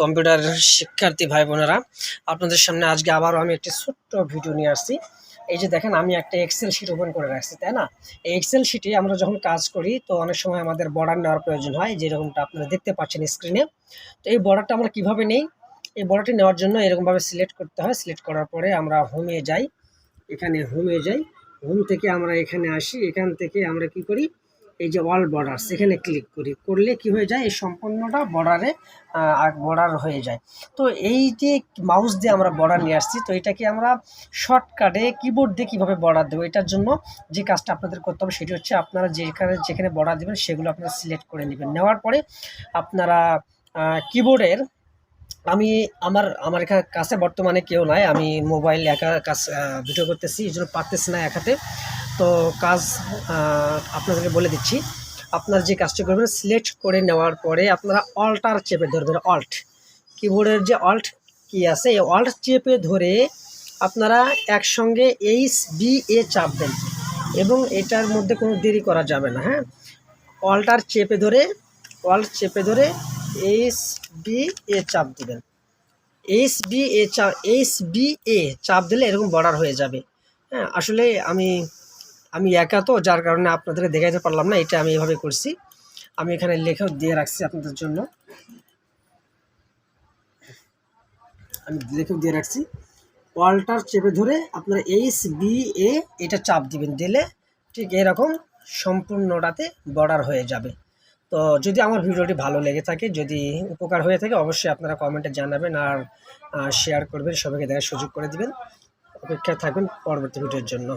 Computer শিক্ষার্থী ভাই বোনেরা, আপনাদের সামনে আজকে আবারও আমি একটি ছোট্ট ভিডিও নিয়ে আসছি। এই যে দেখেন, আমি একটা এক্সেল শিট ওপেন করে রাখছি, তাই না? এই এক্সেল শিটে আমরা যখন কাজ করি তো অনেক সময় আমাদের বর্ডার নেওয়ার প্রয়োজন হয়, যেরকমটা আপনারা দেখতে পাচ্ছেন স্ক্রিনে। তো এই বর্ডারটা আমরা কিভাবে নেই? এই বর্ডারটি নেওয়ার জন্য এরকমভাবে সিলেক্ট করতে হয়। সিলেক্ট করার পরে আমরা হোমে যাই, এখানে হোমে যাই। হোম থেকে আমরা এখানে আসি, এখান থেকে আমরা কি করি, এই যে অল বর্ডারস এখানে ক্লিক করি। করলে কি হয়ে যায়, এই সম্পূর্ণটা বর্ডারে বর্ডার হয়ে যায়। তো এই যে মাউস দিয়ে আমরা বর্ডার নিয়ে আসছি, তো এটাকে আমরা শর্টকাটে কিবোর্ড দিয়ে কীভাবে বর্ডার দেবো, এটার জন্য যে কাজটা আপনাদের করতে হবে সেটি হচ্ছে, আপনারা যেখানে যেখানে বর্ডার দেবেন সেগুলো আপনারা সিলেক্ট করে নেবেন। নেওয়ার পরে আপনারা কিবোর্ডের, আমি আমার আমার এখানে কাছে বর্তমানে কেউ নাই, আমি মোবাইল একা কাজ ভিডিও করতেছি, এই জন্য পারতেছি না এক হাতে। তো কাজ আপনাদেরকে বলে দিচ্ছি। আপনারা যে কাজটি করবেন, সিলেক্ট করে নেওয়ার পরে আপনারা অল্টার চেপে ধরবেন। অল্ট কিবোর্ডের যে অল্ট কি আছে, এই অল্ট চেপে ধরে আপনারা একসঙ্গে HBA চাপবেন, এবং এটার মধ্যে কোনো দেরি করা যাবে না। হ্যাঁ, অল্টার চেপে ধরে, অল্ট চেপে ধরে HBA চাপ দেবেন। HBA চাপ দিলে এরকম বর্ডার হয়ে যাবে। হ্যাঁ, আসলে আমি একা তো, যার কারণে আপনাদেরকে দেখাইতে পারলাম না। এটা আমি এভাবে করছি। আমি এখানে লেখাও দিয়ে রাখছি আপনাদের জন্য, আমি লেখাও দিয়ে রাখছি। অল্টার চেপে ধরে আপনারা HBA এটা চাপ দিবেন, দিলে ঠিক এরকম সম্পূর্ণটাতে বর্ডার হয়ে যাবে। তো যদি আমার ভিডিওটি ভালো লেগে থাকে, যদি উপকার হয়ে থাকে, অবশ্যই আপনারা কমেন্টে জানাবেন আর শেয়ার করবেন, সবাইকে দেখার সুযোগ করে দিবেন। অপেক্ষায় থাকবেন পরবর্তী ভিডিওর জন্য।